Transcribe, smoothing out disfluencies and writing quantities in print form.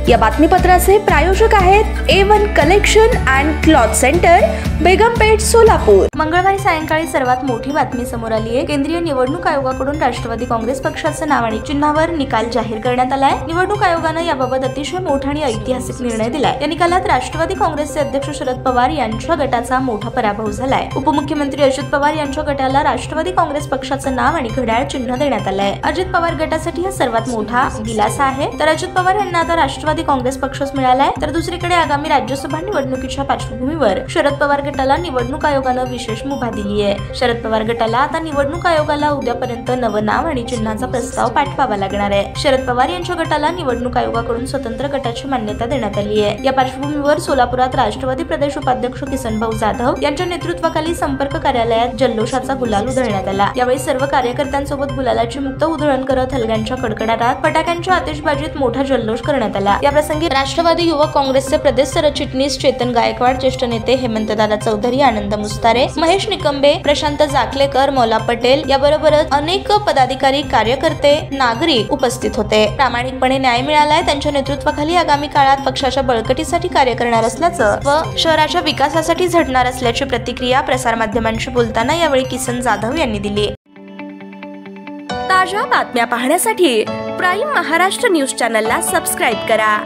या बातमीपत्राचे प्रायोजक आहेत A1 collection and cloth centre, Begampeth, Solapur. मंगळवारी सायंकाळी सर्वात मोठी बातमी समोर आली आहे। केंद्रीय निवडणूक आयोगाकडून राष्ट्रवादी काँग्रेस पक्षाचं नाव आणि चिन्हावर निकाल जाहीर करण्यात आलाय। निवडणूक आयोगाने याबाबत अतिशय मोठा आणि ऐतिहासिक निर्णय दिलाय। या निकालात राष्ट्रवादी काँग्रेसचे अध्यक्ष शरद पवार यांच्या गटाचा मोठा पराभव झालाय। उपमुख्यमंत्री अजित पवार यांच्या गटाला राष्ट्रवादी काँग्रेस पक्षाचं नाव आणि घड्याळ चिन्ह देण्यात आलंय। अजित पवार गटासाठी हा सर्वात मोठा दिलासा आहे। तर अजित पवार यांना आता राष्ट्रवादी काँग्रेस पक्षच मिळालाय। तर दुसरीकडे आगामी राज्यसभा निवडणुकीच्या पार्श्वभूमीवर शरद पवार गटाला निवडणूक आयोगाने विशेष मुभा दिली आहे। शरद पवार गटाला आता निवडणूक आयोगाला उद्यापर्यंत नवं नाव आणि चिन्हाचा प्रस्ताव पाठवावा लागणार आहे। शरद पवार यांच्या गटाला निवडणूक आयोगाकडून स्वतंत्र गटाची मान्यता देण्यात आली आहे। या पार्श्वभूमीवर सोलापुरात राष्ट्रवादी प्रदेश उपाध्यक्ष किसनभाऊ जाधव यांच्या नेतृत्वाखाली संपर्क कार्यालयात जल्लोषाचा गुलाल उधळण्यात आला। यावेळी सर्व कार्यकर्त्यांसोबत गुलालाची मुक्त उधळण करत हलग्यांच्या कडकडाटात फटाक्यांच्या आतिषबाजीत मोठा जल्लोष करण्यात आला। या प्रसंगी राष्ट्रवादी युवक काँग्रेसचे प्रदेश सरचिटणीस चेतन गायकवाड, ज्येष्ठ नेते हेमंतदादा चौधरी, आनंद मुस्तारे, महेश निकंबे, प्रशांत जाखलेकर, मौला पटेल याबरोबरच अनेक पदाधिकारी, कार्यकर्ते, नागरिक उपस्थित होते। प्रामाणिकपणे न्याय मिळालाय, त्यांच्या नेतृत्वाखाली आगामी काळात पक्षाच्या बळकटीसाठी कार्य करणार असल्याचं व शहराच्या विकासासाठी झटणार असल्याची प्रतिक्रिया प्रसारमाध्यमांशी बोलताना यावेळी किसन जाधव यांनी दिली। ताज्या बातम्या पाहण्यासाठी प्राईम महाराष्ट्र न्यूज चॅनलला सबस्क्राईब करा।